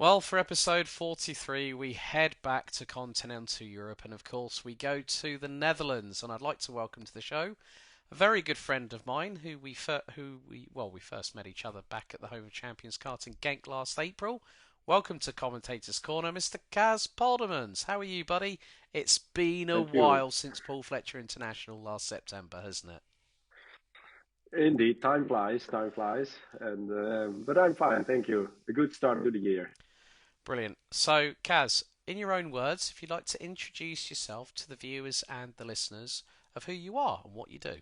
Well, for episode 43, we head back to continental Europe, and of course, we go to the Netherlands. And I'd like to welcome to the show a very good friend of mine we first met each other back at the Home of Champions karting Genk last April. Welcome to Commentators Corner, Mr. Cas Poldermans. How are you, buddy? It's been a Thank you. while since Paul Fletcher International last September, hasn't it? Indeed, time flies, and but I'm fine, thank you. A good start to the year. Brilliant. So, Kaz, in your own words, if you'd like to introduce yourself to the viewers and the listeners of who you are and what you do.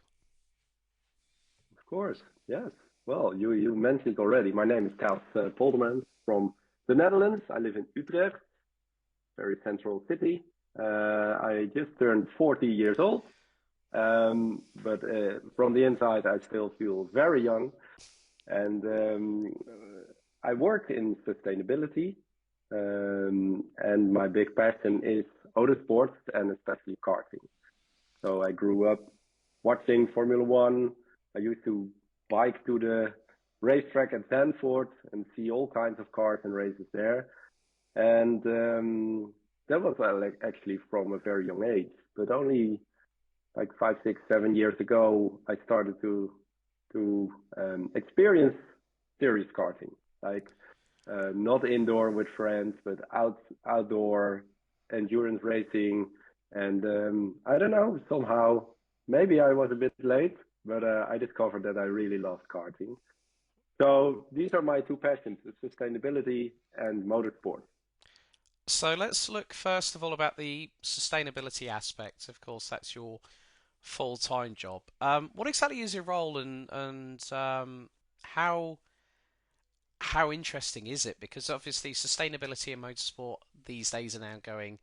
Of course, yes. Well, you mentioned it already. My name is Cas Poldermans from the Netherlands. I live in Utrecht, very central city. I just turned 40 years old, but from the inside, I still feel very young. And I work in sustainability, and my big passion is autosports and especially karting. So I grew up watching Formula One. I used to bike to the racetrack at Zandvoort and see all kinds of cars and races there. And that was like actually from a very young age, but only like 5, 6, 7 years ago, I started to experience serious karting, like not indoor with friends, but outdoor endurance racing. And I don't know, somehow, maybe I was a bit late, but I discovered that I really loved karting. So these are my two passions, sustainability and motorsport. So let's look first of all about the sustainability aspect. Of course, that's your full-time job. What exactly is your role and how interesting is it? Because obviously sustainability and motorsport these days are now going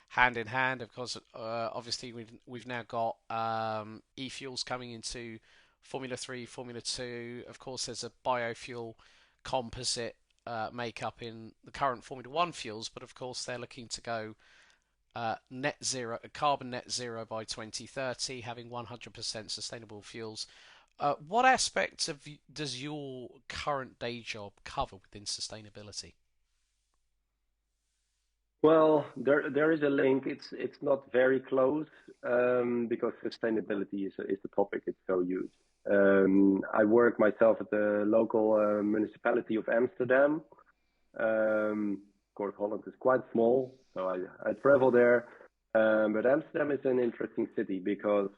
hand in hand. Of course, obviously we've now got e-fuels coming into Formula 3, Formula 2. Of course, there's a biofuel composite makeup in the current Formula 1 fuels, but of course they're looking to go net zero, carbon net zero by 2030, having 100% sustainable fuels. What aspects does your current day job cover within sustainability? Well, there is a link. It's not very close because sustainability is a topic. It's so huge. I work myself at the local municipality of Amsterdam. Of course, Holland is quite small, so I travel there. But Amsterdam is an interesting city because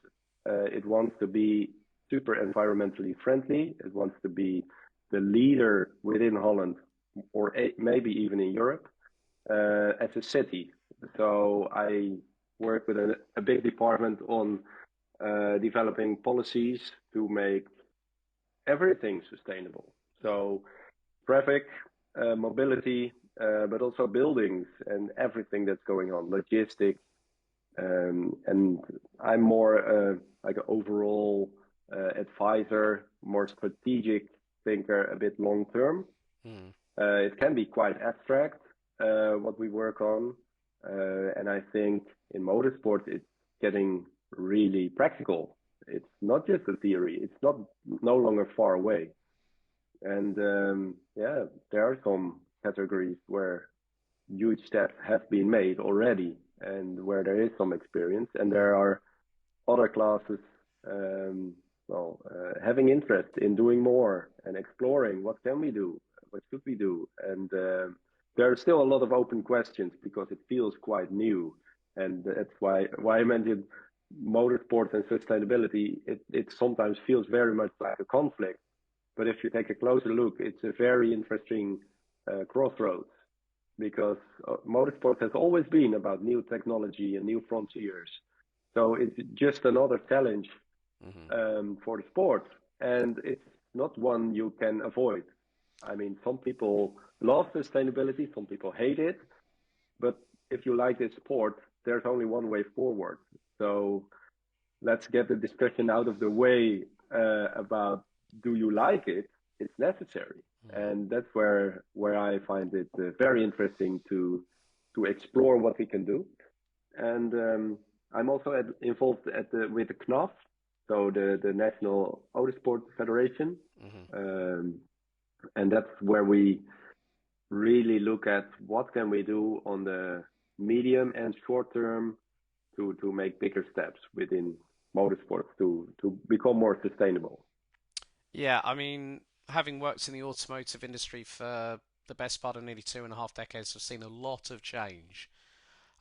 it wants to be super environmentally friendly. It wants to be the leader within Holland, or maybe even in Europe, as a city. So I work with a big department on developing policies to make everything sustainable. So traffic, mobility, but also buildings and everything that's going on, logistics. And I'm more like an overall advisor, more strategic thinker, a bit long term. Hmm. It can be quite abstract, what we work on. And I think in motorsport, it's getting really practical. It's not just a theory. It's not no longer far away. And yeah, there are some categories where huge steps have been made already and where there is some experience. And there are other classes, having interest in doing more and exploring what can we do, what should we do. And there are still a lot of open questions because it feels quite new. And that's why I mentioned motorsport and sustainability. It sometimes feels very much like a conflict, but if you take a closer look, it's a very interesting crossroads because motorsport has always been about new technology and new frontiers. So it's just another challenge Hmm. for the sport, and it's not one you can avoid. I mean, some people love sustainability, some people hate it, but if you like this sport, there's only one way forward. So let's get the discussion out of the way about do you like it? It's necessary, Hmm. and that's where I find it very interesting to explore what we can do. And I'm also involved with the KNAF, so the National Autosport Federation, Hmm. um, and that's where we really look at what can we do on the medium and short term to make bigger steps within motorsports to become more sustainable. Yeah, I mean, having worked in the automotive industry for the best part of nearly 2.5 decades, I've seen a lot of change.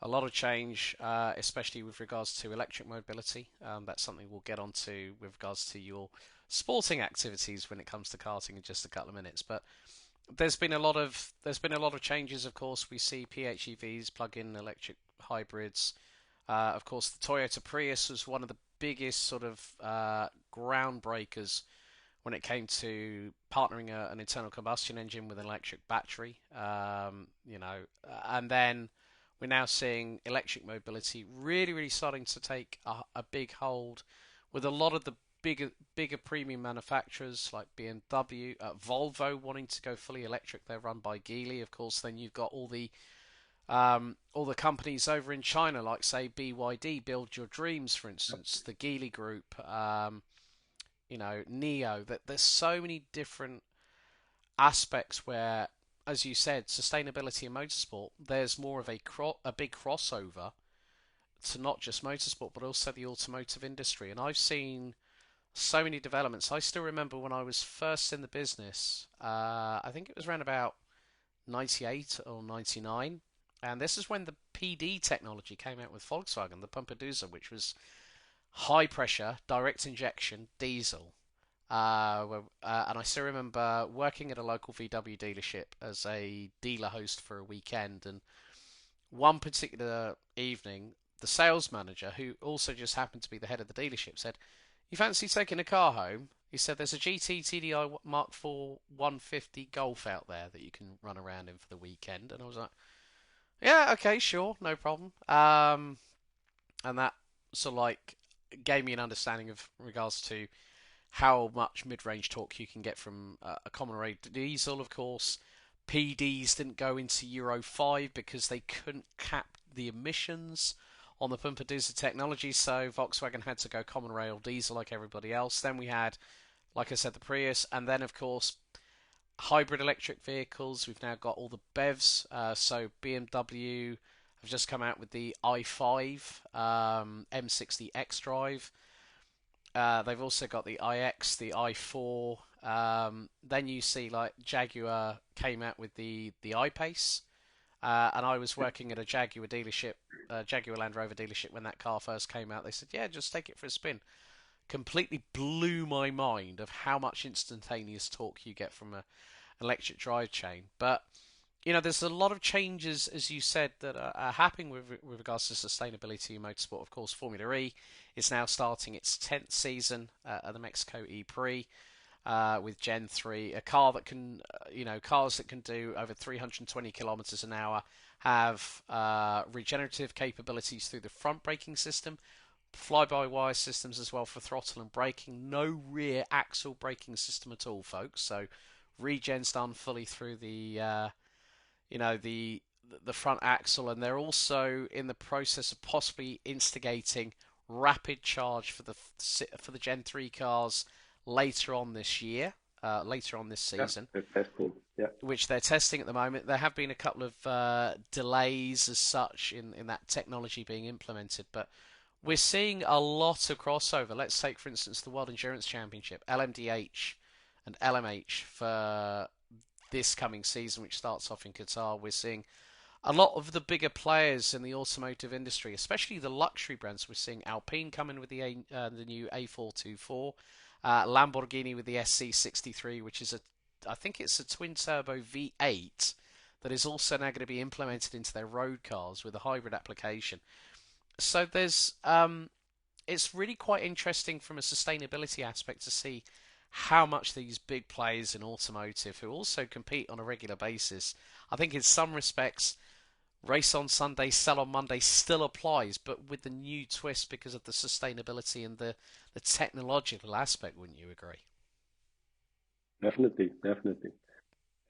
A lot of change, especially with regards to electric mobility. That's something we'll get onto with regards to your sporting activities when it comes to karting in just a couple of minutes. But there's been a lot of changes. Of course, we see PHEVs, plug-in electric hybrids. Of course, the Toyota Prius was one of the biggest sort of groundbreakers when it came to partnering an internal combustion engine with an electric battery. And then we're now seeing electric mobility really, really starting to take a big hold with a lot of the bigger premium manufacturers like BMW, Volvo wanting to go fully electric. They're run by Geely, of course. Then you've got all the companies over in China, like say BYD, Build Your Dreams, for instance, the Geely Group, Neo. That there's so many different aspects where, as you said, sustainability in motorsport. There's more of a big crossover to not just motorsport, but also the automotive industry. And I've seen so many developments. I still remember when I was first in the business. I think it was around about 98 or 99. And this is when the PD technology came out with Volkswagen, the Pumperduzer, which was high pressure, direct injection diesel. And I still remember working at a local VW dealership as a dealer host for a weekend. And one particular evening, the sales manager, who also just happened to be the head of the dealership, said, "You fancy taking a car home?" He said, "There's a GT TDI Mark IV 150 Golf out there that you can run around in for the weekend." And I was like, "Yeah, okay, sure, no problem." And that sort of like gave me an understanding of regards to how much mid-range torque you can get from a common raid diesel. Of course, PDs didn't go into Euro 5 because they couldn't cap the emissions on the pumper diesel technology, so Volkswagen had to go common rail diesel like everybody else. Then we had, like I said, the Prius, and then of course hybrid electric vehicles. We've now got all the BEVs. So BMW have just come out with the i5 M60 X-Drive. They've also got the iX, the i4. Then you see like Jaguar came out with the I-Pace, and I was working at a Jaguar dealership, Jaguar Land Rover dealership when that car first came out. They said, "Yeah, just take it for a spin." Completely blew my mind of how much instantaneous torque you get from a electric drive chain. But there's a lot of changes, as you said, that are happening with regards to sustainability in motorsport. Of course, Formula E is now starting its 10th season at the Mexico E Prix with Gen 3, a car that can, cars that can do over 320 kilometers an hour have regenerative capabilities through the front braking system, fly-by-wire systems as well for throttle and braking. No rear axle braking system at all, folks. So regen's done fully through the front axle, and they're also in the process of possibly instigating rapid charge for the Gen 3 cars later on this year, later on this Yeah, season, they're testing. Yeah, which they're testing at the moment. There have been a couple of delays as such in that technology being implemented, but we're seeing a lot of crossover. Let's take, for instance, the World Endurance Championship, LMDH and LMH for this coming season, which starts off in Qatar. We're seeing a lot of the bigger players in the automotive industry, especially the luxury brands. We're seeing Alpine coming with the new A424, Lamborghini with the SC63, which is I think it's a twin turbo V8 that is also now going to be implemented into their road cars with a hybrid application. So it's really quite interesting from a sustainability aspect to see how much these big players in automotive, who also compete on a regular basis, I think in some respects race on Sunday, sell on Monday still applies, but with the new twist because of the sustainability and the technological aspect, wouldn't you agree? definitely, definitely.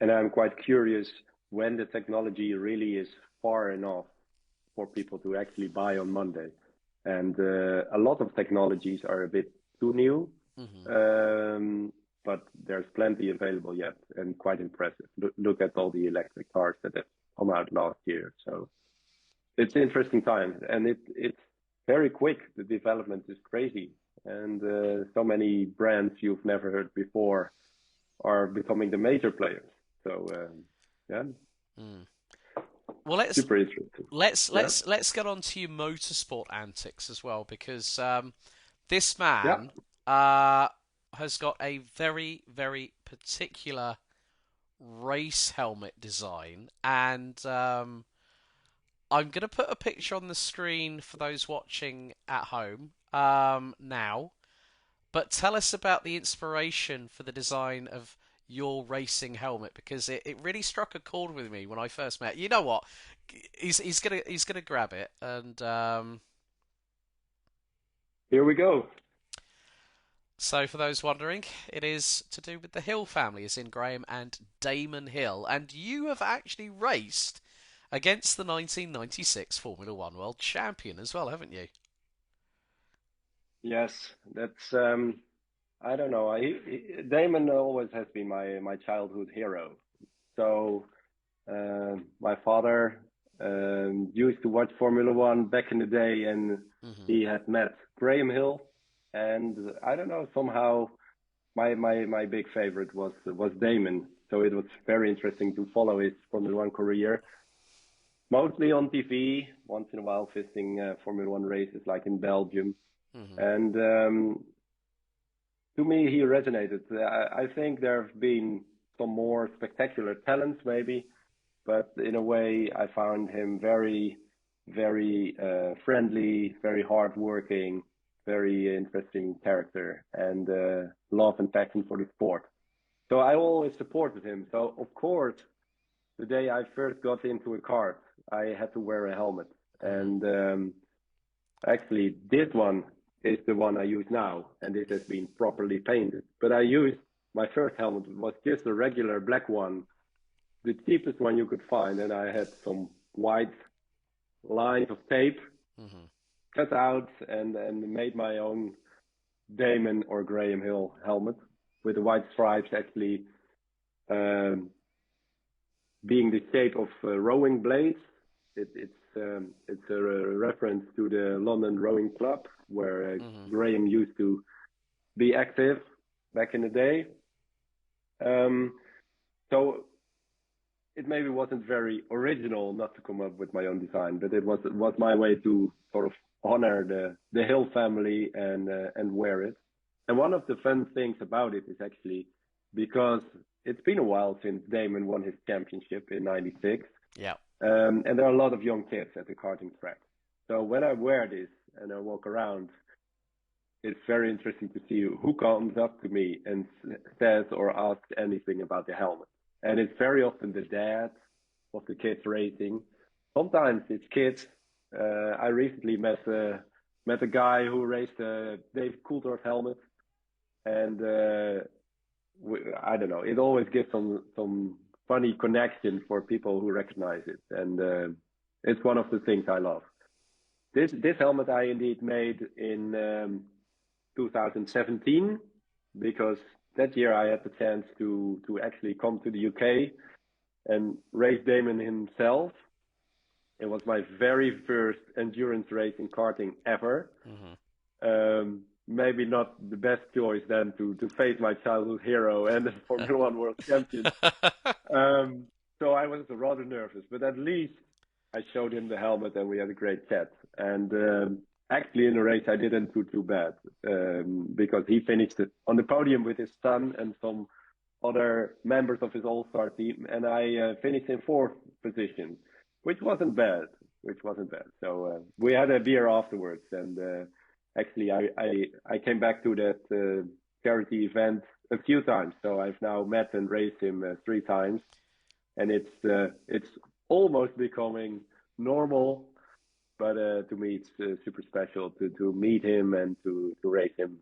And I'm quite curious when the technology really is far enough for people to actually buy on Monday. And a lot of technologies are a bit too new. Hmm. Um, but there's plenty available yet, and quite impressive. Look at all the electric cars that have come out last year. So it's interesting times, and it's very quick. The development is crazy, and so many brands you've never heard before are becoming the major players. So yeah, Mm. Well, let's super interesting. let's Yeah, let's let's get on to your motorsport antics as well, because this yeah. man has got a very, very particular race helmet design, and I'm going to put a picture on the screen for those watching at home now. But tell us about the inspiration for the design of your racing helmet, because it really struck a chord with me when I first met. You know what? He's gonna grab it, and Here we go. so for those wondering, it is to do with the Hill family, as in Graham and Damon Hill, and you have actually raced against the 1996 Formula One World Champion as well, haven't you? Yes, that's I don't know. Damon always has been my childhood hero. So my father used to watch Formula One back in the day, and Hmm. he had met Graham Hill, and I don't know, somehow my big favorite was Damon. So it was very interesting to follow his Formula One career, mostly on TV, once in a while visiting Formula One races like in Belgium. Hmm. And to me, he resonated. I think there have been some more spectacular talents, maybe, but in a way, I found him very, very friendly, very hardworking, very interesting character, and love and passion for the sport. So I always supported him. So of course, the day I first got into a kart, I had to wear a helmet, Hmm. and actually, this one is the one I use now, and it has been properly painted. But I used my first helmet was just a regular black one, the cheapest one you could find, and I had some white lines of tape Hmm. cut out and made my own Damon or Graham Hill helmet with the white stripes actually um, being the shape of rowing blades. It's a reference to the London Rowing Club where Hmm. Graham used to be active back in the day. Um, so it maybe wasn't very original not to come up with my own design, but it was my way to sort of honor the Hill family and wear it. And one of the fun things about it is actually because it's been a while since Damon won his championship in '96, Yeah. and there are a lot of young kids at the karting track. So when I wear this and I walk around, it's very interesting to see who comes up to me and says or asks anything about the helmet. And it's very often the dad of the kids racing. Sometimes it's kids. I recently met a guy who raced a David Coulthard helmet, and I don't know. It always gives some funny connection for people who recognize it, and it's one of the things I love. This helmet I indeed made in 2017 because that year I had the chance to actually come to the UK and race Damon himself. It was my very first endurance race in karting ever. Hmm. Maybe not the best choice then to face my childhood hero and the Formula One world champion. So I was rather nervous, but at least I showed him the helmet and we had a great chat. And actually, in the race, I didn't do too bad because he finished it on the podium with his son and some other members of his all-star team, and I finished in fourth position, which wasn't bad. Which wasn't bad. So we had a beer afterwards, and actually, I came back to that charity event a few times. So I've now met and raced him three times, and it's almost becoming normal. But to me, it's super special to meet him and to race him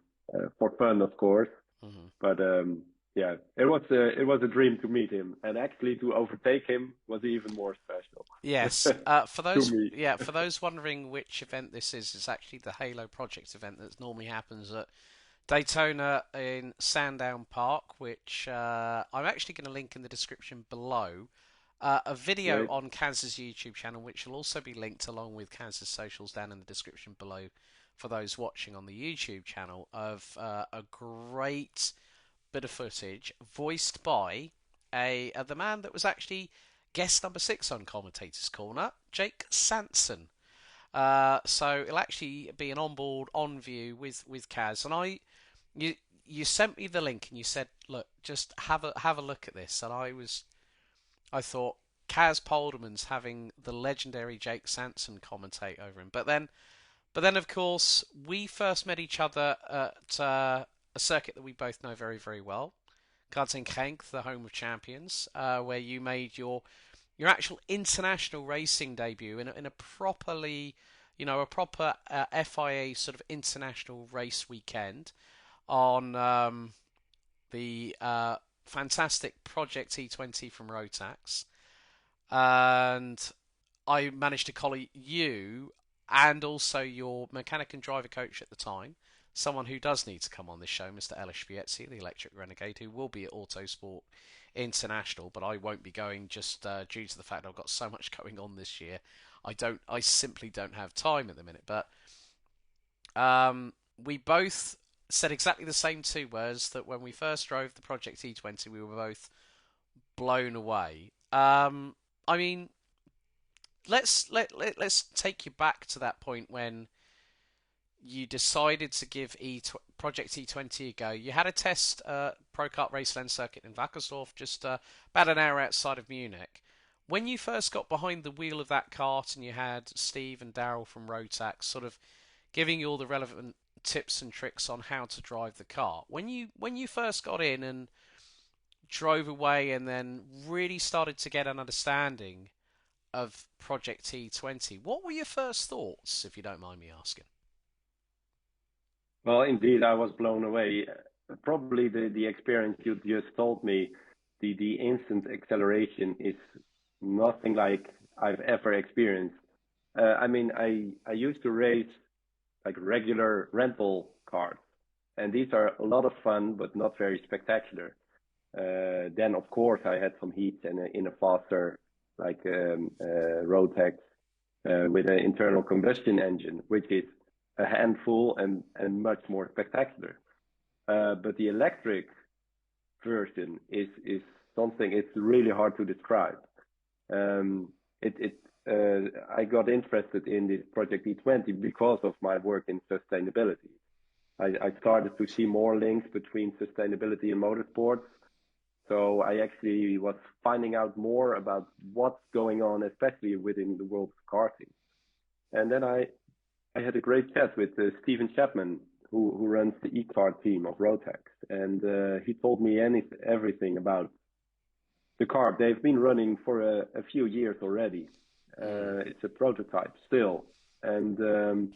for fun, of course. Hmm. But yeah, it was a dream to meet him, and actually to overtake him was even more special Yes. For to those, me. yeah, for those wondering which event this is, it's actually the Halo Project event that normally happens at Daytona in Sandown Park, which I'm actually going to link in the description below. A video Great. on Kansas YouTube channel, which will also be linked along with Kansas socials down in the description below for those watching on the YouTube channel, of a great bit of footage voiced by the man that was actually guest number 6 on Commentator's Corner, Jake Sanson. So it'll actually be an onboard on view with Kaz, and you you sent me the link and you said, look, just have a look at this, and I thought Cas Poldermans having the legendary Jake Sanson commentate over him, but then of course we first met each other at a circuit that we both know very very well, Karting, the home of champions, where you made your actual international racing debut in a properly, a proper FIA sort of international race weekend on the fantastic Project E20 from Rotax, and I managed to collar you and also your mechanic and driver coach at the time, someone who does need to come on this show, Mr. Ellis Spiezzi, the Electric Renegade, who will be at Autosport International, but I won't be going just due to the fact I've got so much going on this year. I simply don't have time at the minute. But we both said exactly the same two words, that when we first drove the Project E20, we were both blown away. I mean, let's take you back to that point when you decided to give Project E20 a go. You had a test Pro Kart Raceland circuit in Wackersdorf, just about an hour outside of Munich. When you first got behind the wheel of that kart and you had Steve and Daryl from Rotax sort of giving you all the relevant tips and tricks on how to drive the car, when you first got in and drove away and then really started to get an understanding of Project E20, what were your first thoughts, if you don't mind me asking? Well, indeed, I was blown away. Probably the experience you just told me, the instant acceleration is nothing like I've ever experienced. I mean, I used to race like regular rental cars, and these are a lot of fun, but not very spectacular. Then, of course, I had some heat in a faster, like Rotax, with an internal combustion engine, which is a handful and much more spectacular. But the electric version is something, it's really hard to describe. It I got interested in this Project E20 because of my work in sustainability. I started to see more links between sustainability and motorsports. So I actually was finding out more about what's going on, especially within the world of karting. And then I had a great chat with Stephen Chapman, who runs the e-car team of Rotax, and he told me everything about the car. They've been running for a few years already. Mm. It's a prototype still, and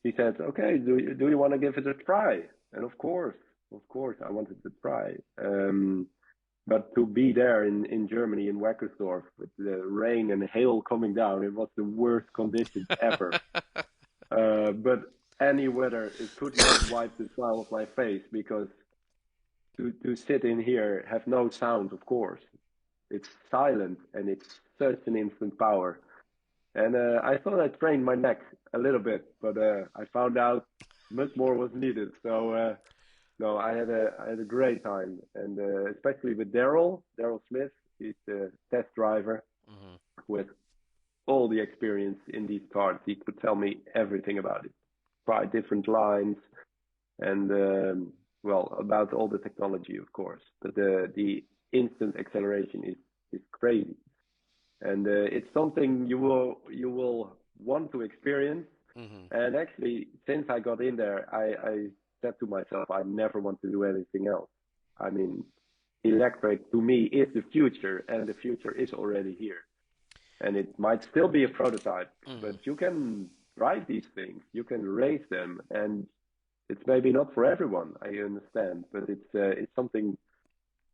he said, "Okay, do you want to give it a try?" And of course, I wanted to try. But to be there in Germany, in Wackersdorf, with the rain and hail coming down, it was the worst conditions ever. But any weather, it could not wipe the smile off my face, because to sit in here, have no sound, of course. It's silent and it's such an instant power. And I thought I trained my neck a little bit, but I found out much more was needed. So no, I had a great time, and especially with Daryl Smith. He's the test driver Hmm. with all the experience in these cars. He could tell me everything about it, try different lines, and well, about all the technology, of course. But the instant acceleration is crazy, and it's something you will want to experience. Hmm. And actually, since I got in there, I said to myself, I never want to do anything else. I mean, electric to me is the future, and the future is already here. And it might still be a prototype, Hmm. but you can ride these things, you can race them, and it's maybe not for everyone. I understand, but it's something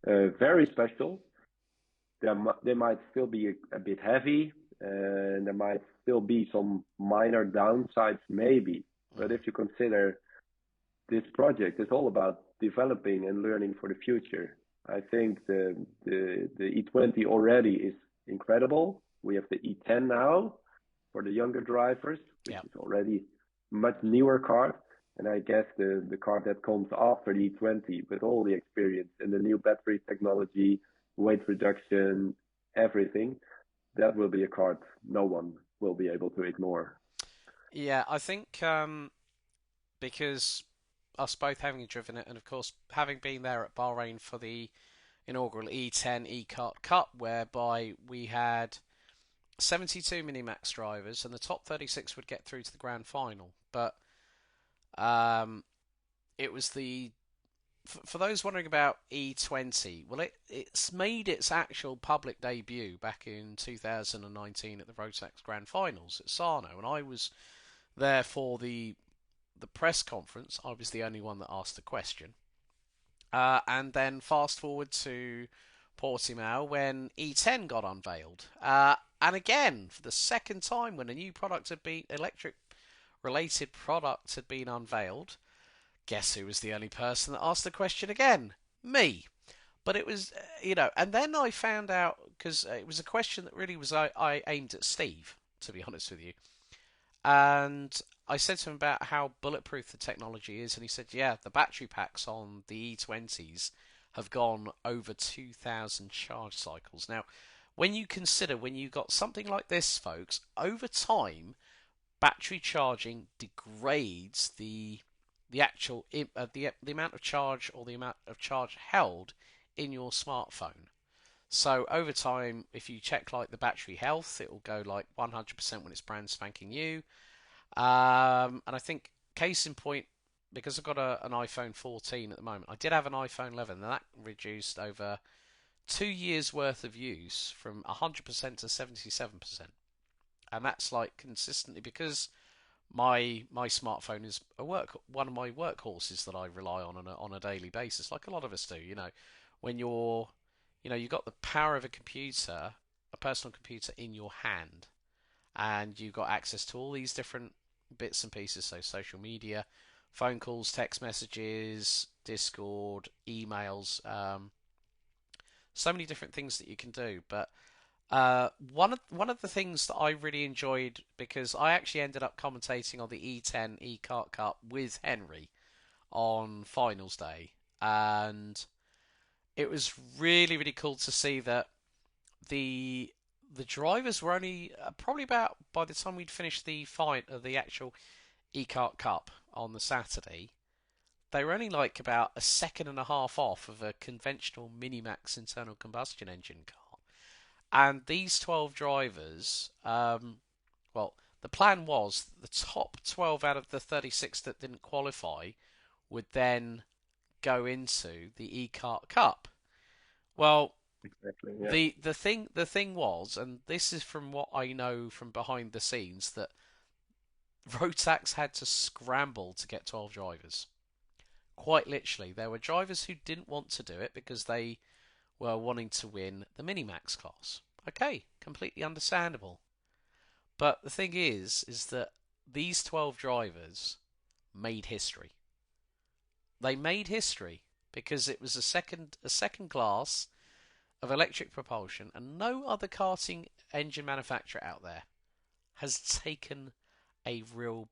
very special. They might still be a bit heavy, and there might still be some minor downsides, maybe. But Hmm. if you consider this project is all about developing and learning for the future. I think the E20 already is incredible. We have the E10 now for the younger drivers, which Yeah. is already much newer car. And I guess the car that comes after the E20 with all the experience and the new battery technology, weight reduction, everything, that will be a car no one will be able to ignore. Yeah, I think because us both having driven it, and of course having been there at Bahrain for the inaugural E10 E-Kart Cup, whereby we had 72 Minimax drivers, and the top 36 would get through to the grand final. But um, it was for those wondering about E20, well, it's made its actual public debut back in 2019 at the Rotax Grand Finals at Sarno, and I was there for the press conference. I was the only one that asked the question. And then fast forward to Portimao when E10 got unveiled. And again, for the second time, when a new product had been electric related product had been unveiled, guess who was the only person that asked the question again? Me. But it was, and then I found out because it was a question that really was I aimed at Steve, to be honest with you. And I said to him about how bulletproof the technology is, and he said, yeah, the battery packs on the E20s have gone over 2,000 charge cycles. Now, when you consider when you got something like this, folks, over time, battery charging degrades the actual the amount of charge or the amount of charge held in your smartphone. So over time, if you check like the battery health, it will go like 100% when it's brand spanking new. And I think case in point, because I've got an iPhone 14 at the moment, I did have an iPhone 11, and that reduced over 2 years worth of use from 100% to 77%. And that's like consistently because my smartphone is one of my workhorses that I rely on a daily basis, like a lot of us do. When you've got the power of a computer, a personal computer in your hand, and you've got access to all these different bits and pieces, so social media, phone calls, text messages, Discord, emails, so many different things that you can do. But one of the things that I really enjoyed, because I actually ended up commentating on the E10 E-Kart Cup with Henry on finals day, and it was really really cool to see that the the drivers were only probably about by the time we'd finished the fight of the actual E-Kart Cup on the Saturday, they were only like about a second and a half off of a conventional Minimax internal combustion engine car. And these 12 drivers, well, the plan was the top 12 out of the 36 that didn't qualify would then go into the E-Kart Cup. Well, Exactly. Yeah. the thing was, and this is from what I know from behind the scenes, that Rotax had to scramble to get 12 drivers. Quite literally, there were drivers who didn't want to do it because they were wanting to win the Minimax class. Okay, completely understandable. But the thing is that these 12 drivers made history. They made history because it was a second class of electric propulsion, and no other karting engine manufacturer out there has taken a real,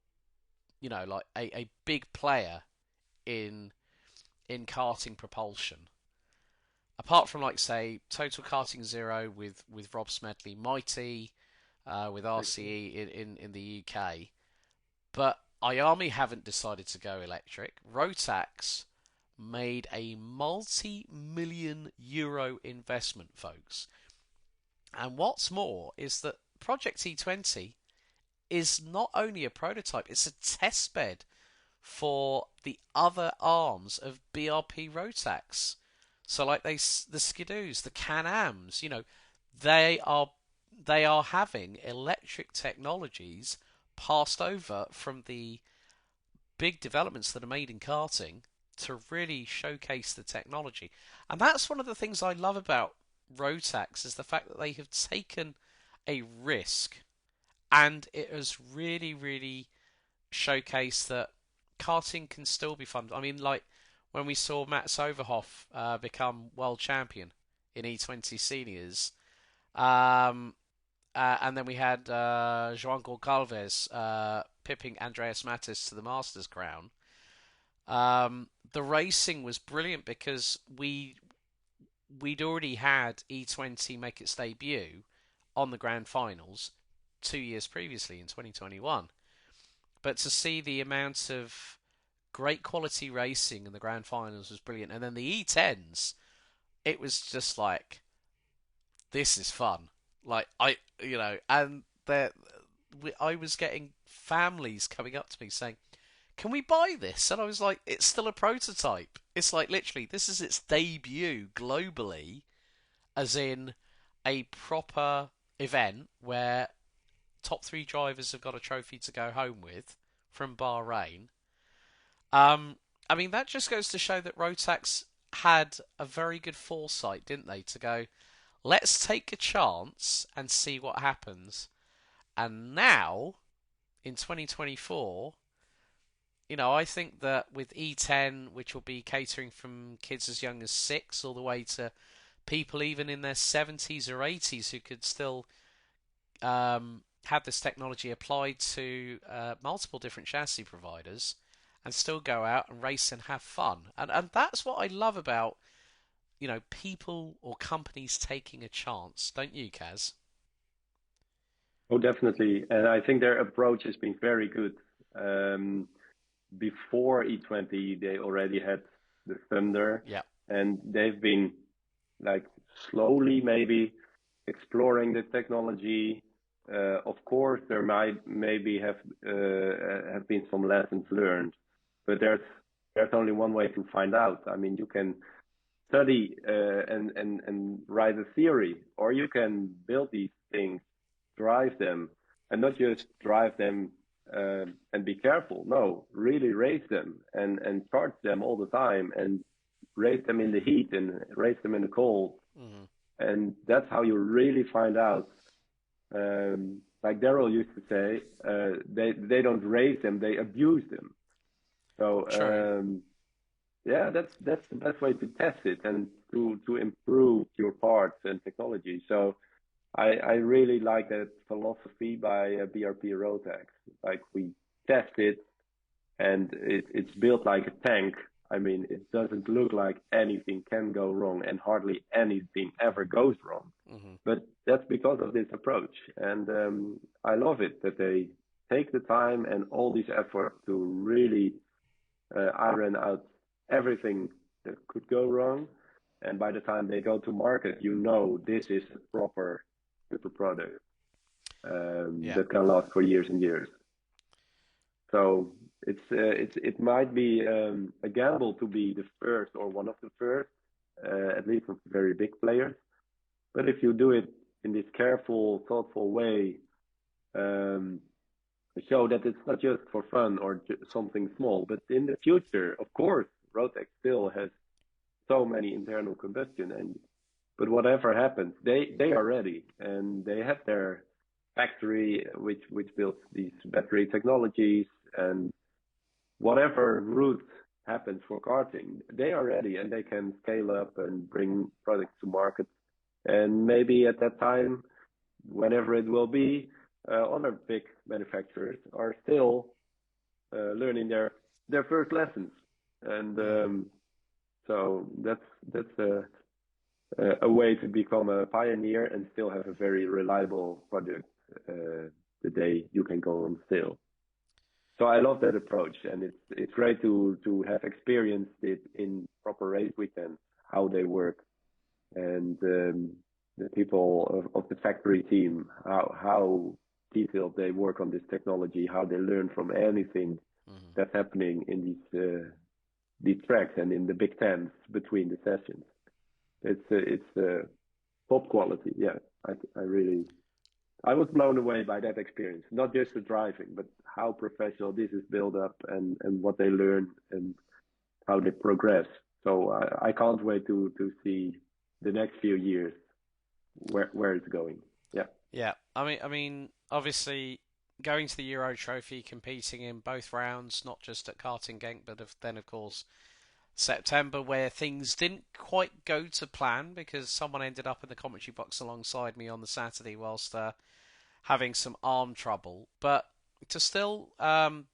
like a big player in karting propulsion. Apart from like say Total Karting Zero with Rob Smedley, Mighty with RCE in the UK, but Iami haven't decided to go electric. Rotax made a multi-million euro investment, folks. And what's more is that Project E20 is not only a prototype, it's a test bed for the other arms of BRP Rotax. So like the Skidoos, the Can-Ams, they are they are having electric technologies passed over from the big developments that are made in karting to really showcase the technology. And that's one of the things I love about Rotax is the fact that they have taken a risk, and it has really, really showcased that karting can still be fun. I mean, like when we saw Mats Overhoff become world champion in E20 Seniors, um, and then we had João Gonçalves pipping Andreas Matis to the Masters crown. The racing was brilliant because we'd already had E20 make its debut on the grand finals 2 years previously in 2021. But to see the amount of great quality racing in the grand finals was brilliant. And then the E10s, it was just like, this is fun. Like, and I was getting families coming up to me saying, can we buy this? And I was like, it's still a prototype. It's like, literally, this is its debut globally, as in a proper event where top three drivers have got a trophy to go home with from Bahrain. Um, I mean, that just goes to show that Rotax had a very good foresight, didn't they? To go, let's take a chance and see what happens. And now, in 2024, I think that with E10, which will be catering from kids as young as 6 all the way to people even in their 70s or 80s who could still have this technology applied to multiple different chassis providers and still go out and race and have fun. And that's what I love about, people or companies taking a chance, don't you, Kaz? Oh, definitely. And I think their approach has been very good. Um, Before E20, they already had the Thunder, Yeah. and they've been like slowly maybe exploring the technology. Of course, there might maybe have been some lessons learned, but there's only one way to find out. I mean, you can study and write a theory, or you can build these things, drive them, and not just drive them and be careful. No, really race them and charge them all the time and race them in the heat and race them in the cold. Hmm. And that's how you really find out. Like Daryl used to say, they don't race them, they abuse them. So True. yeah, that's the best way to test it and to improve your parts and technology. So I really like that philosophy by BRP Rotax. Like we test it and it's built like a tank. I mean, it doesn't look like anything can go wrong and hardly anything ever goes wrong. Hmm. But that's because of this approach. And I love it that they take the time and all this effort to really iron out everything that could go wrong. And by the time they go to market, this is a proper super product Yeah. that can last for years and years. So it might be a gamble to be the first or one of the first, at least of very big players. But if you do it in this careful, thoughtful way, um, show that it's not just for fun or something small, but in the future, of course, Rotex still has so many internal combustion, and but whatever happens, they are ready and they have their factory which builds these battery technologies, and whatever route happens for karting, they are ready and they can scale up and bring products to market. And maybe at that time, whenever it will be, other big manufacturers are still learning their first lessons, and Hmm. so that's a way to become a pioneer and still have a very reliable product the day you can go on sale. So I love that approach, and it's great to have experienced it in proper race weekends, how they work, and the people of the factory team, how detailed they work on this technology, how they learn from anything Hmm. that's happening in these tracks and in the big tents between the sessions. It's top quality. Yeah, I really I was blown away by that experience. Not just the driving, but how professional this is built up and what they learn and how they progress. So I can't wait to see the next few years where it's going. Yeah. Yeah. I mean, obviously. going to the Euro Trophy, competing in both rounds, not just at Karting Genk, but then of course September, where things didn't quite go to plan because someone ended up in the commentary box alongside me on the Saturday whilst having some arm trouble. But to still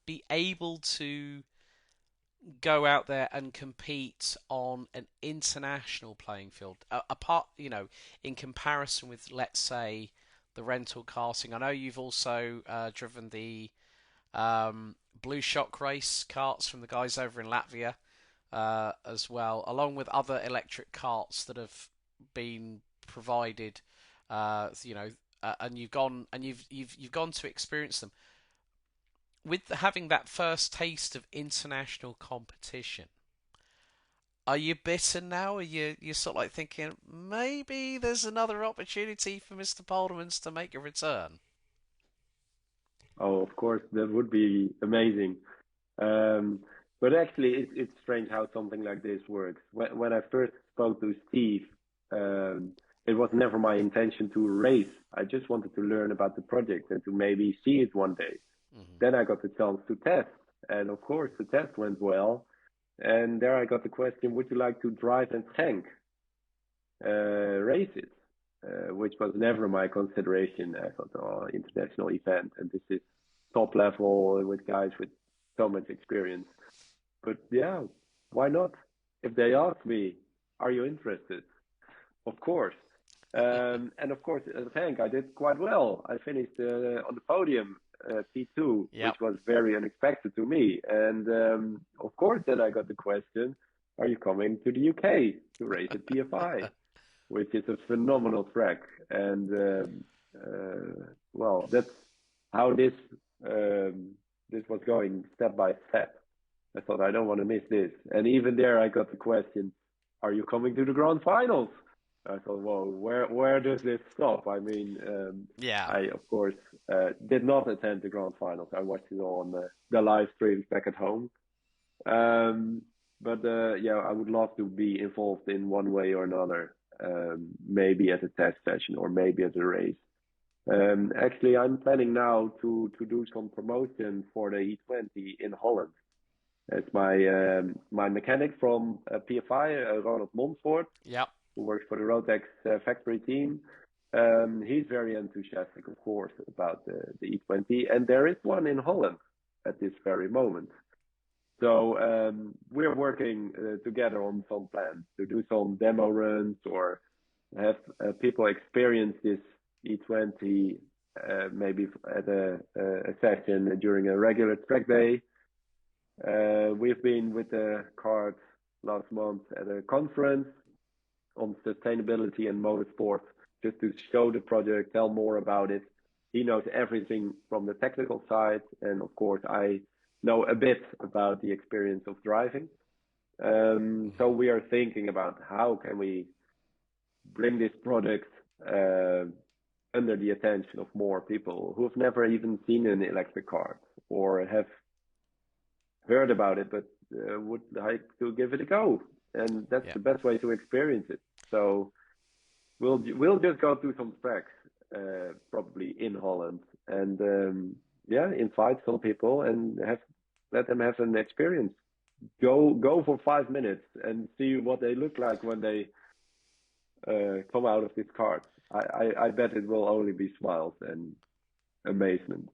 be able to go out there and compete on an international playing field, apart, in comparison with, let's say, the rental karting. I know you've also driven the Blue Shock race karts from the guys over in Latvia as well, along with other electric carts that have been provided. And you've gone to experience them. With having that first taste of international competition, are you bitter now? Are you sort of like thinking maybe there's another opportunity for Mr. Poldermans to make a return? Oh, of course, that would be amazing. Um, but actually, it's strange how something like this works. When I first spoke to Steve, um, it was never my intention to race. I just wanted to learn about the project and to maybe see it one day. Hmm. Then I got the chance to test, and of course, the test went well. And there I got the question, would you like to drive and tank races? Which was never my consideration. I thought, oh, international event, and this is top level with guys with so much experience. But yeah, why not? If they ask me, are you interested? Of course. And of course, as a tank, I did quite well. I finished on the podium, P2, Yep. which was very unexpected to me. And of course, then I got the question, are you coming to the UK to race at PFI, which is a phenomenal track? And well, that's how this was going step by step. I thought I don't want to miss this. And even there, I got the question, are you coming to the grand finals? I thought, whoa, where does this stop? I mean, Yeah. I of course did not attend the grand finals. I watched it on the live streams back at home. Um, but yeah, I would love to be involved in one way or another. Maybe as a test session or maybe as a race. Actually, I'm planning now to do some promotion for the E20 in Holland. It's my mechanic from PFI, Ronald Montfort, Yep. who works for the Rotax factory team. He's very enthusiastic, of course, about the E20, and there is one in Holland at this very moment. So we're working together on some plans to do some demo runs or have people experience this E20 maybe at a session during a regular track day. We've been with the card last month at a conference on sustainability and motorsport just to show the project, tell more about it. He knows everything from the technical side, and of course, I know a bit about the experience of driving. So Hmm. we are thinking about how can we bring this product uh, under the attention of more people who have never even seen an electric car or have heard about it, but would like to give it a go. And that's Yeah. the best way to experience it. So we'll just go through some tracks, probably in Holland, and yeah, invite some people and have let them have an experience. Go for 5 minutes and see what they look like when they come out of this cart. I bet it will only be smiles and amazement.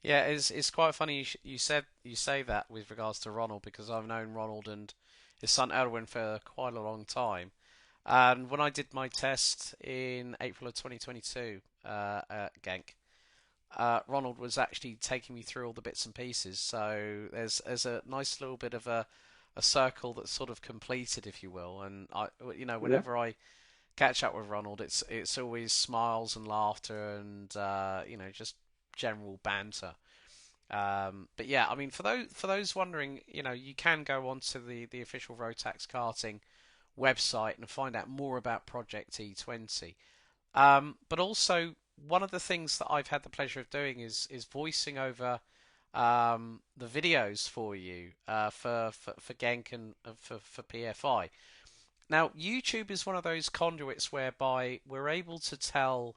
Yeah, it's quite funny you say that with regards to Ronald because I've known Ronald and his son Erwin for quite a long time. And when I did my test in April of 2022 at Genk, Ronald was actually taking me through all the bits and pieces. So there's a nice little bit of a circle that's sort of completed, if you will. And Yeah, whenever I catch up with Ronald, it's always smiles and laughter and just general banter. But yeah, I mean, for those wondering, you can go onto the official Rotax karting website and find out more about Project E20. But also, one of the things that I've had the pleasure of doing is voicing over the videos for you for Genk and for PFI. Now, YouTube is one of those conduits whereby we're able to tell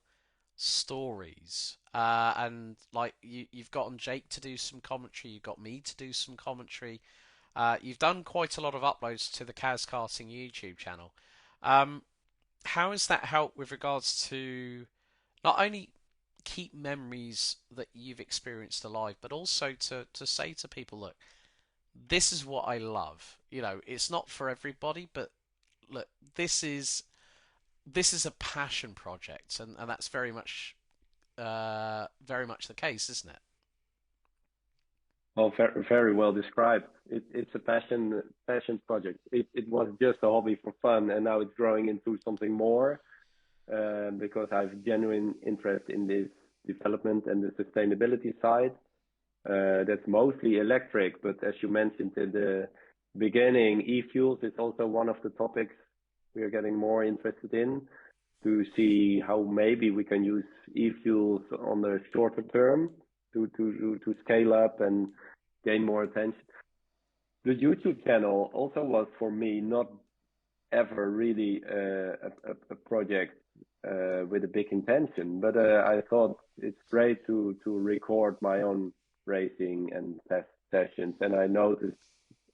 stories. And like you've gotten Jake to do some commentary, you've got me to do some commentary. You've done quite a lot of uploads to the Cas Karting YouTube channel. Um, how has that helped with regards to not only keep memories that you've experienced alive, but also to say to people, look, this is what I love. You know, it's not for everybody, but look, this is a passion project, and that's very much the case, isn't it? Well, very well described. It's a passion project. It was just a hobby for fun, and now it's growing into something more because I have genuine interest in this development and the sustainability side. That's mostly electric, but as you mentioned in the beginning, e-fuels is also one of the topics we are getting more interested in to see how maybe we can use e-fuels on the shorter term to scale up and gain more attention. The YouTube channel also was for me not ever really a project with a big intention, but I thought it's great to record my own racing and test sessions, and I noticed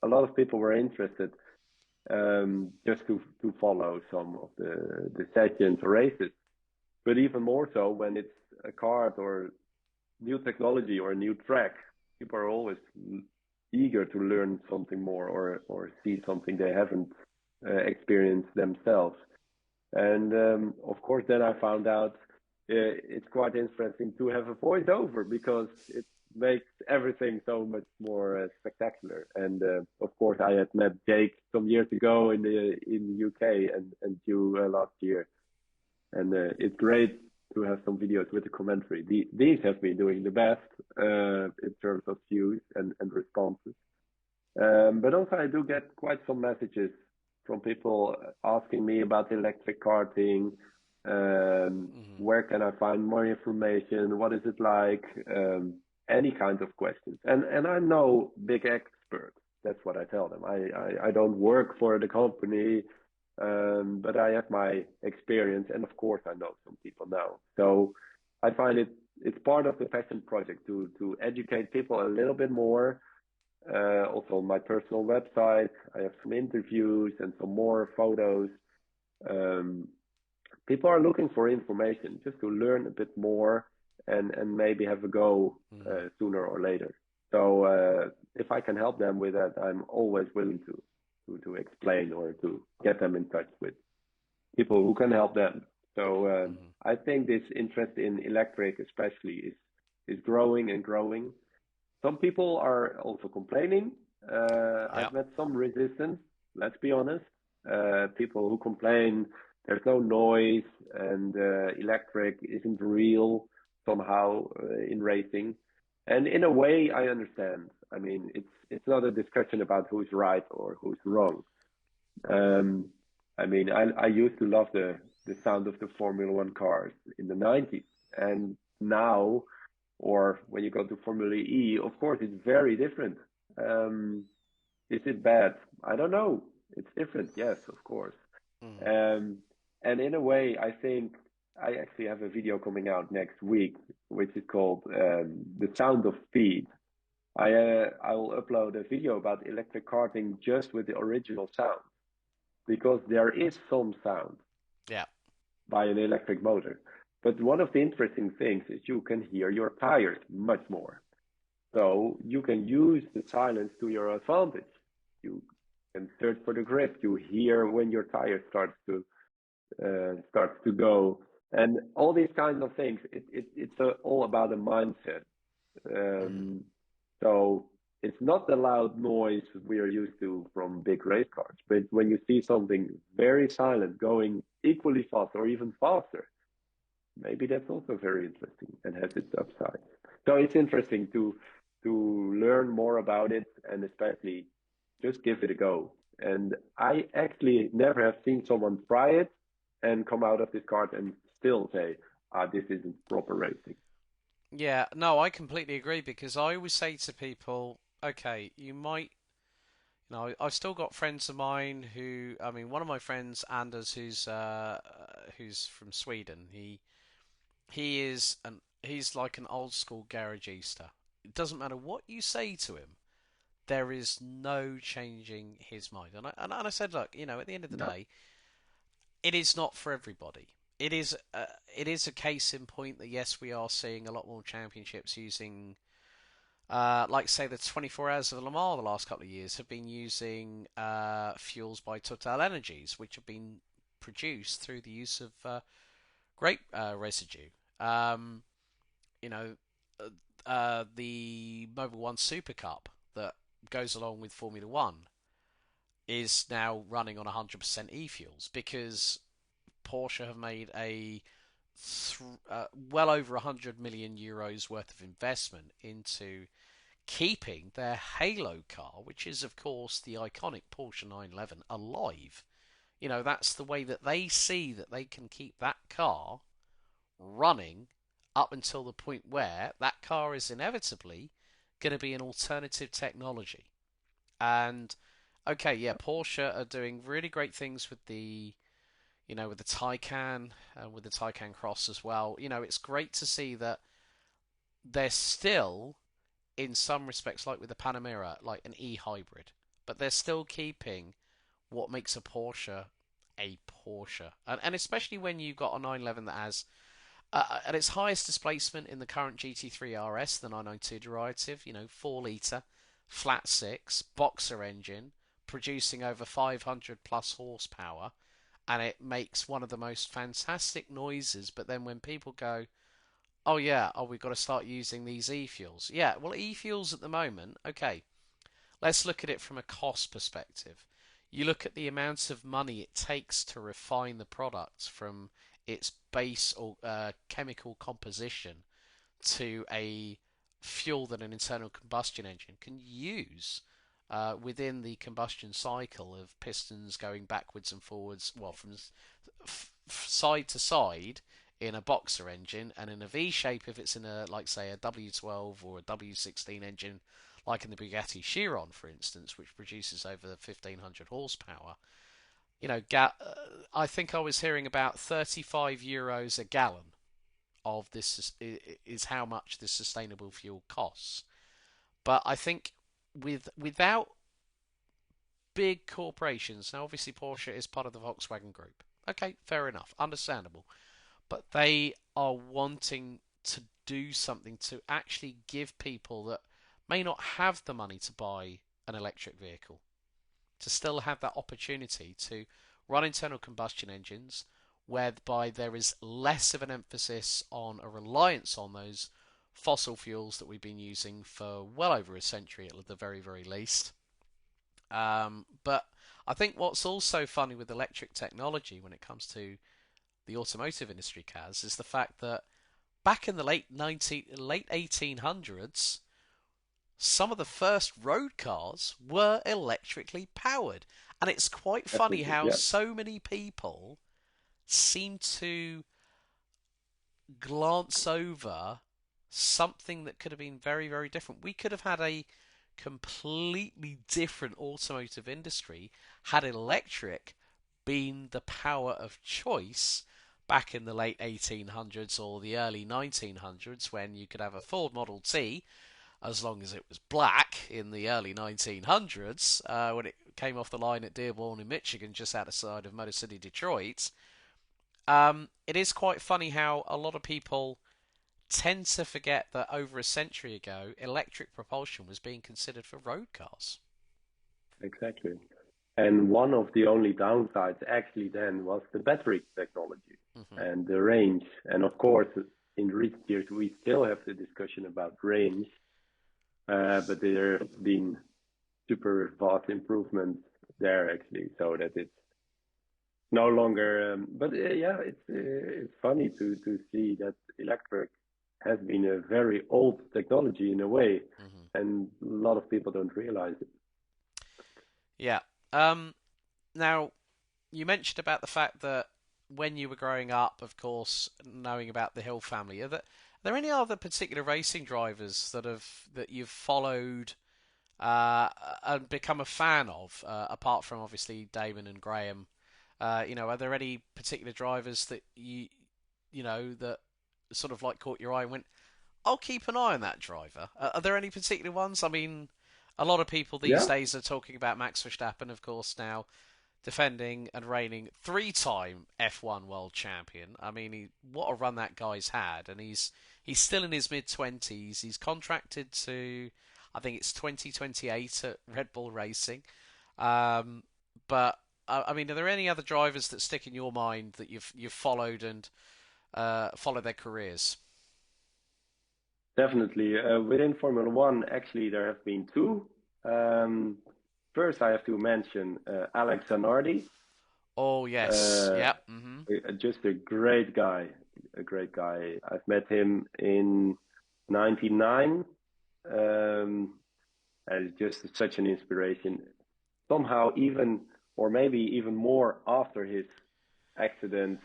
a lot of people were interested just to follow some of the sessions or races. But even more so when it's a kart or new technology or a new track, people are always eager to learn something more or see something they haven't experienced themselves. And of course, then I found out it's quite interesting to have a voiceover because it makes everything so much more spectacular. And of course, I had met Jake some years ago in the UK and you last year, and it's great to have some videos with the commentary. These have been doing the best in terms of views and responses. But also, I do get quite some messages from people asking me about electric karting. Hmm. Where can I find more information? What is it like? Any kind of questions. And I'm no big expert. That's what I tell them. I don't work for the company, but I have my experience, and of course I know some people now. So I find it's part of the passion project to educate people a little bit more. Also on my personal website, I have some interviews and some more photos. Um, People are looking for information just to learn a bit more and maybe have a go Hmm. sooner or later. So if I can help them with that, I'm always willing to explain or to get them in touch with people who can help them. So Hmm. I think this interest in electric, especially, is growing and growing. Some people are also complaining. Yeah. I've met some resistance. Let's be honest. People who complain there's no noise and electric isn't real somehow in racing. And in a way, I understand. I mean, it's not a discussion about who's right or who's wrong. Um, I mean, I used to love the sound of the Formula One cars in the 90s, and now, or when you go to Formula E, of course, it's very different. Um, is it bad? I don't know. It's different, yes, of course. Hmm. Um, and in a way, I think I actually have a video coming out next week, which is called "The Sound of Speed." I will upload a video about electric karting just with the original sound because there is some sound Yeah. by an electric motor. But one of the interesting things is you can hear your tires much more. So you can use the silence to your advantage. You can search for the grip. You hear when your tire starts to go, and all these kinds of things. It's all about a mindset. Hmm. Um, so it's not the loud noise we are used to from big race cars, but when you see something very silent going equally fast or even faster, maybe that's also very interesting and has its upside. So it's interesting to learn more about it and especially just give it a go. And I actually never have seen someone try it and come out of this cart and still say, ah, this isn't proper racing. Yeah, no, I completely agree because I always say to people, okay, you might, I've still got friends of mine who, one of my friends, Anders, who's from Sweden, he's like an old school garagista. It doesn't matter what you say to him. There is no changing his mind. And I said, look, at the end of the No. day, it is not for everybody. It is a case in point that yes, we are seeing a lot more championships using, like say the 24 Hours of Le Mans the last couple of years have been using fuels by Total Energies, which have been produced through the use of grape residue. Um, you know, the Mobil One Super Cup that goes along with Formula One is now running on 100% e-fuels because Porsche have made a well over 100 million euros worth of investment into keeping their Halo car, which is of course the iconic Porsche 911, alive. That's the way that they see that they can keep that car running up until the point where that car is inevitably going to be an alternative technology. And okay, yeah, Porsche are doing really great things with the Taycan, with the Taycan Cross as well. It's great to see that they're still, in some respects, like with the Panamera, like an e-hybrid, but they're still keeping what makes a Porsche, and especially when you've got a 911 that has at its highest displacement in the current GT3 RS, the 992 derivative, 4 litre, flat six, boxer engine, producing over 500 plus horsepower, and it makes one of the most fantastic noises. But then when people go, oh yeah, we've got to start using these e-fuels. Yeah, well, e-fuels at the moment, okay, let's look at it from a cost perspective. You look at the amount of money it takes to refine the product from its base or chemical composition to a fuel that an internal combustion engine can use within the combustion cycle of pistons going backwards and forwards, well, from side to side in a boxer engine, and in a V shape if it's in a, like say, a W12 or a W16 engine, like in the Bugatti Chiron, for instance, which produces over 1500 horsepower. I think I was hearing about 35 euros a gallon of this is how much this sustainable fuel costs. But I think without big corporations, now obviously Porsche is part of the Volkswagen Group. Okay, fair enough, understandable. But they are wanting to do something to actually give people that may not have the money to buy an electric vehicle to still have that opportunity to run internal combustion engines, whereby there is less of an emphasis on a reliance on those fossil fuels that we've been using for well over a century at the very, very least. But I think what's also funny with electric technology when it comes to the automotive industry, Kaz, is the fact that back in the late 1800s, some of the first road cars were electrically powered. And it's quite funny Definitely. how Yeah. so many people seem to glance over something that could have been very, very different. We could have had a completely different automotive industry had electric been the power of choice back in the late 1800s or the early 1900s when you could have a Ford Model T as long as it was black in the early 1900s, when it came off the line at Dearborn in Michigan, just outside of Motor City, Detroit. It is quite funny how a lot of people tend to forget that over a century ago, electric propulsion was being considered for road cars. Exactly. And one of the only downsides actually then was the battery technology Hmm. and the range. And of course, in recent years, we still have the discussion about range, but there have been super vast improvements there actually, so that it's no longer. But yeah, it's funny to see that electric has been a very old technology in a way, Hmm. and a lot of people don't realize it. Yeah. Um, Now, you mentioned about the fact that when you were growing up, of course, knowing about the Hill family, are there any other particular racing drivers that you've followed and become a fan of, apart from obviously Damon and Graham? Are there any particular drivers that you know that sort of like caught your eye and went, I'll keep an eye on that driver? Are there any particular ones? I mean, a lot of people these Yeah, days are talking about Max Verstappen, of course, now defending and reigning three-time F1 world champion. I mean, what a run that guy's had, and he's still in his mid-20s. He's contracted to, I think it's 2028 at Red Bull Racing. Um, but I mean, are there any other drivers that stick in your mind that you've followed and followed their careers? definitely. Within Formula One, actually, there have been two. Um, First, I have to mention Alex Zanardi. Oh yes, Uh, yep, mhm, just a great guy, a great guy. I've met him in '99, and just such an inspiration. Somehow, even or maybe even more after his accident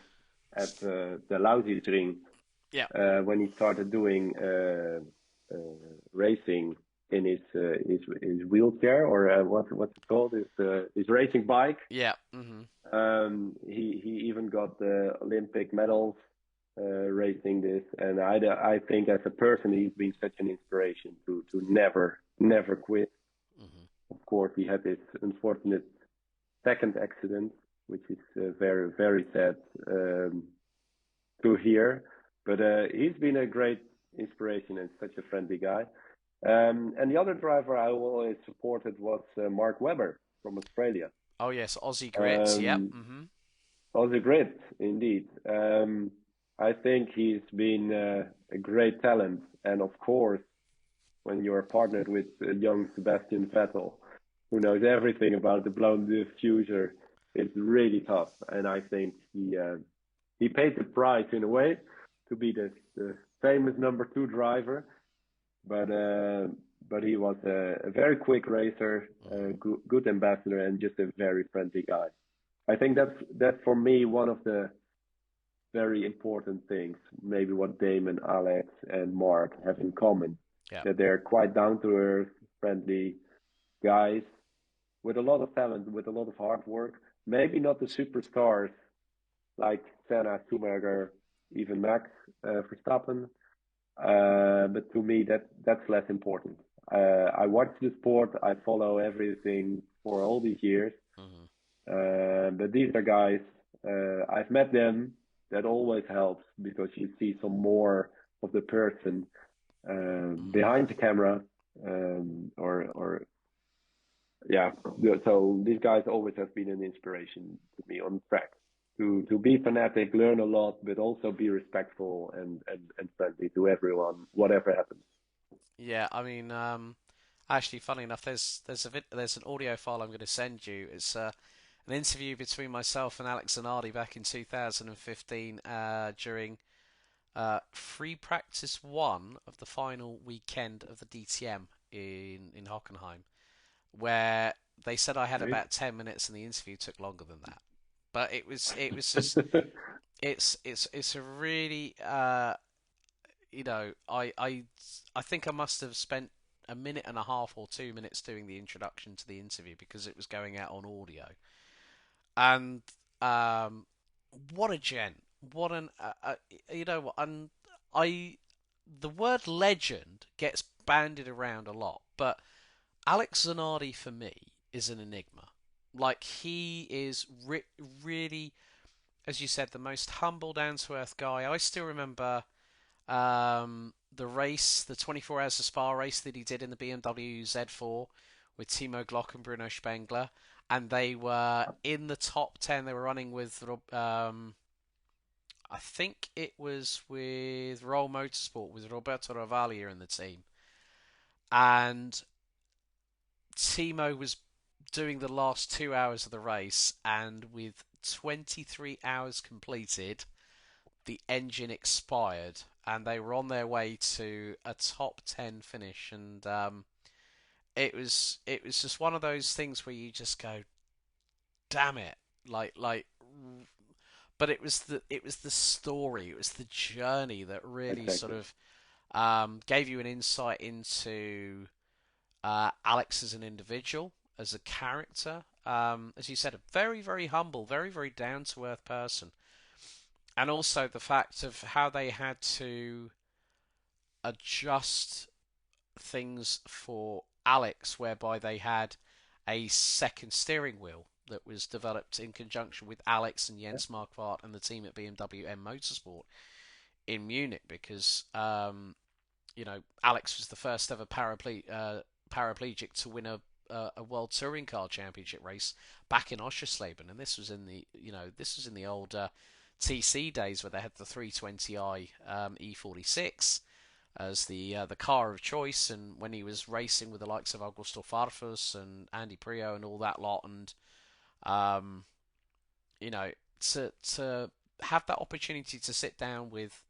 at the Lausitzring, yeah, when he started doing uh, racing in his wheelchair or what's it called his racing bike. yeah, mhm, He even got the Olympic medals racing this, and I think as a person he's been such an inspiration to never quit. mhm, Of course, he had this unfortunate second accident, which is very sad to hear. But he's been a great inspiration and such a friendly guy. And the other driver I always supported was Mark Webber from Australia. oh yes, Aussie Grit, yep, Um, mhm, Also great, indeed. I think he's been a great talent, and of course, when you're partnered with young Sebastian Vettel, who knows everything about the blown diffuser, it's really tough. And I think he paid the price in a way to be the famous number two driver, but uh, but he was a very quick racer, a mhm, good ambassador, and just a very friendly guy. I think that's for me one of the very important things. Maybe what Damon, Alex, and Mark have in common, yeah, that they're quite down to earth, friendly guys with a lot of talent, with a lot of hard work. Maybe not the superstars like Senna, Schumacher, even Max Verstappen, but to me that's less important. I watch the sport, I follow everything for all these years, mhm, but these are guys, I've met them. That always helps because you see some more of the person mhm. behind the camera, or yeah. So these guys always have been an inspiration to me on track. To be fanatic, learn a lot, but also be respectful and friendly to everyone, whatever happens. Yeah, I mean, actually, funny enough, there's an audio file I'm going to send you. It's an interview between myself and Alex Zanardi back in 2015 during free practice one of the final weekend of the DTM in Hockenheim, where they said I had Right? about 10 minutes and the interview took longer than that. But it was just it's a really I think I must have spent a minute and a half or 2 minutes doing the introduction to the interview because it was going out on audio. And um, what a gent! What an you know what? And I the word legend gets bandied around a lot, but Alex Zanardi for me is an enigma. Like he is really, as you said, the most humble, down to earth guy. I still remember the race, the 24 Hours of Spa race that he did in the BMW Z4 with Timo Glock and Bruno Spengler, and they were in the top 10. They were running with, I think it was with Roll Motorsport with Roberto Ravaglia in the team, and Timo was doing the last 2 hours of the race, and with 23 hours completed, the engine expired and they were on their way to a top 10 finish, and it was just one of those things where you just go, damn it, like but it was the story, it was the journey that really sort Exactly. of gave you an insight into Alex as an individual, as a character, as you said, a very, very humble, very, very down to earth person. and also the fact of how they had to adjust things for Alex, whereby they had a second steering wheel that was developed in conjunction with Alex and Yeah. Jens Marquardt and the team at BMW M Motorsport in Munich, because Alex was the first ever paraplegic to win a World Touring Car Championship race back in Oschersleben, and this was in the old TC days where they had the 320i E46 as the car of choice, and when he was racing with the likes of Augusto Farfus and Andy Prio and all that lot, and um, you know, to have that opportunity to sit down with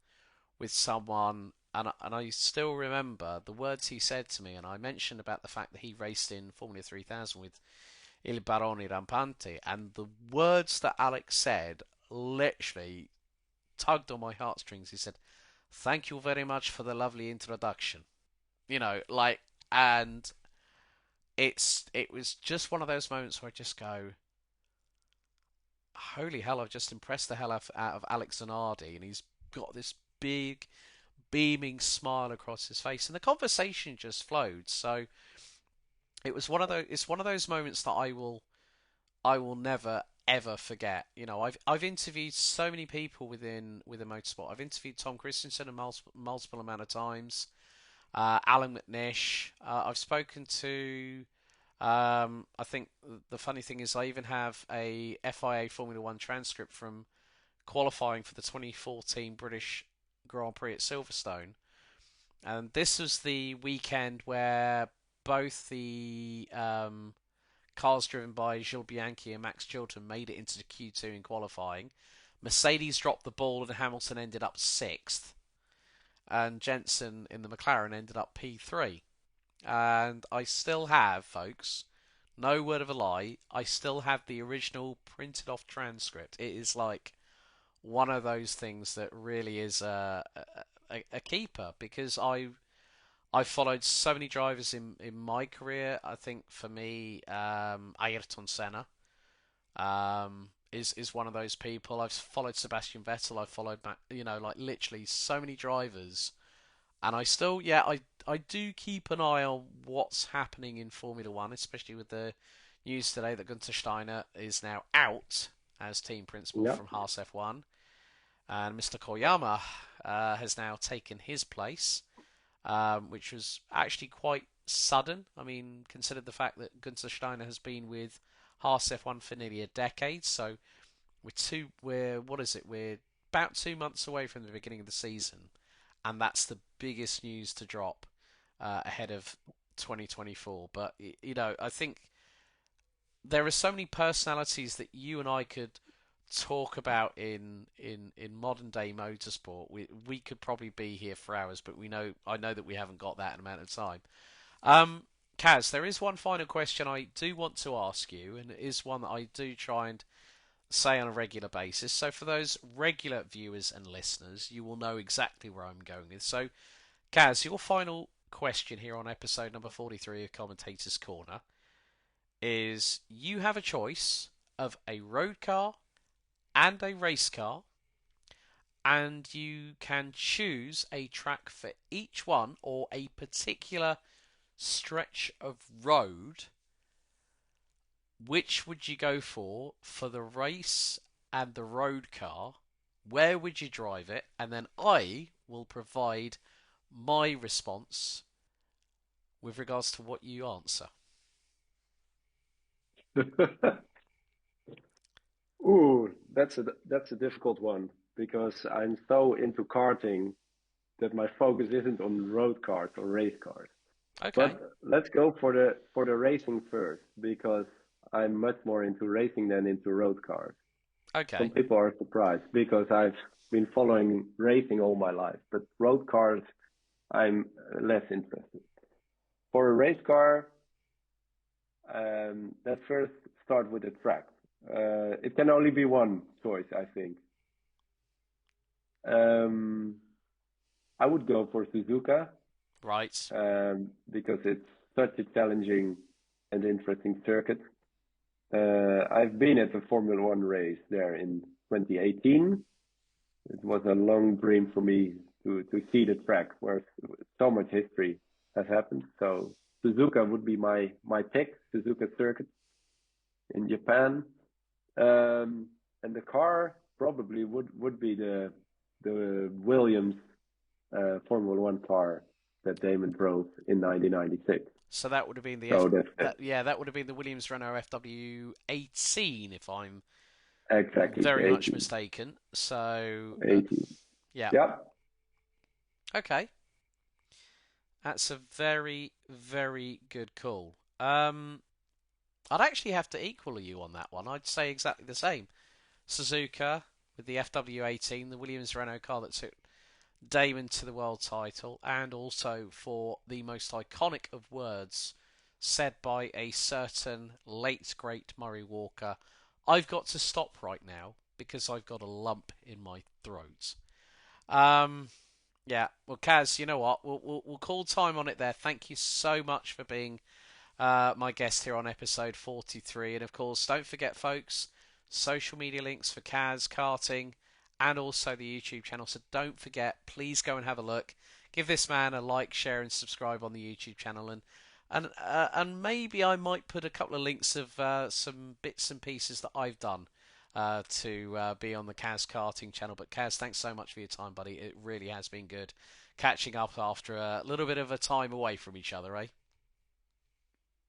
someone, and I still remember the words he said to me, and I mentioned about the fact that he raced in Formula 3000 with Il Barone Rampante, and the words that Alex said literally tugged on my heartstrings. He said, "Thank you very much for the lovely introduction." Like, and it was just one of those moments where I just go, "Holy hell! I've just impressed the hell out of Alex Zanardi," and he's got this big beaming smile across his face, and the conversation just flowed. So it's one of those moments that I will never ever forget. I've interviewed so many people within motorsport. I've interviewed Tom Christensen a multiple amount of times. Alan McNish. I've spoken to. I think the funny thing is I even have a FIA Formula One transcript from qualifying for the 2014 British Grand Prix at Silverstone. And this was the weekend where both the cars driven by Gilles Bianchi and Max Chilton made it into the Q2 in qualifying. Mercedes dropped the ball and Hamilton ended up sixth, and Jensen in the McLaren ended up P3. And I still have, folks, no word of a lie, I still have the original printed off transcript. It is like one of those things that really is a keeper, because I've followed so many drivers in my career. I think for me, Ayrton Senna is one of those people. I've followed Sebastian Vettel. I've followed, like literally so many drivers, and I still, yeah, I do keep an eye on what's happening in Formula One, especially with the news today that Gunther Steiner is now out as team principal Yeah. from Haas F1, and Mr. Koyama has now taken his place, which was actually quite sudden. I mean, consider the fact that Gunther Steiner has been with Haas F1 for nearly a decade. So we're what is it? We're about 2 months away from the beginning of the season, and that's the biggest news to drop ahead of 2024. But I think there are so many personalities that you and I could talk about in modern day motorsport. We could probably be here for hours, but I know that we haven't got that amount of time. Um, Kaz, there is one final question I do want to ask you, and it is one that I do try and say on a regular basis. So for those regular viewers and listeners, you will know exactly where I'm going with. So, Kaz, your final question here on episode number 43 of Commentator's Corner is: you have a choice of a road car and a race car, and you can choose a track for each one or a particular stretch of road. Which would you go for the race and the road car? Where would you drive it? And then I will provide my response with regards to what you answer. Ooh, that's a difficult one because I'm so into karting that my focus isn't on road cars or race cars. Okay, But let's go for the racing first because I'm much more into racing than into road cars. Some okay, people are surprised because I've been following racing all my life, but road cars I'm less interested. For a race car, let's first start with the track. It can only be one choice, I think. Um, I would go for Suzuka right, because it's such a challenging and interesting circuit. I've been at the Formula One race there in 2018, it was a long dream for me to see the track where so much history has happened. So Suzuka would be my pick, Suzuka circuit in Japan. And the car probably would be the Williams Formula One car that Damon drove in 1996. So that would have been the So that's that yeah, that would have been the Williams Renault FW18 if I'm exactly very much 80, mistaken. So 80. yeah, Yeah, okay, that's a very very good call. I'd actually have to equal you on that one. I'd say exactly the same. Suzuka with the FW18, the Williams Renault car that took Damon to the world title, and also for the most iconic of words said by a certain late great Murray Walker. I've got to stop right now because I've got a lump in my throat. Um, yeah, well, Kaz, you know what? We'll call time on it there. Thank you so much for being my guest here on episode 43. And of course, don't forget, folks, social media links for Kaz, karting, and also the YouTube channel. So don't forget, please go and have a look. Give this man a like, share, and subscribe on the YouTube channel. And maybe I might put a couple of links of some bits and pieces that I've done to be on the Kaz karting channel. But Kaz, thanks so much for your time, buddy. It really has been good catching up after a little bit of a time away from each other, eh?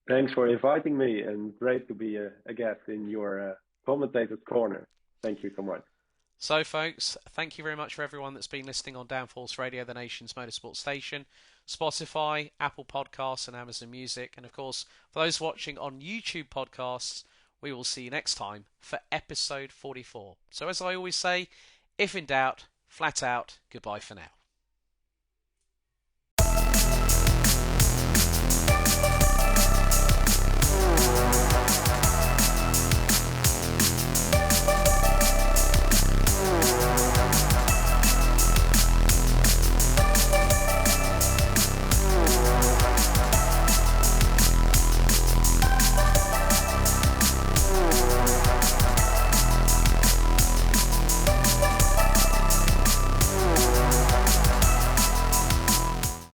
thanks for inviting me, and great to be a guest in your commentator's corner. Thank you so much. So, folks, thank you very much for everyone that's been listening on Downforce Radio, the nation's motorsport station, Spotify, Apple Podcasts, and Amazon Music. And of course, for those watching on YouTube podcasts, we will see you next time for episode 44. So, as I always say, if in doubt, flat out, goodbye for now.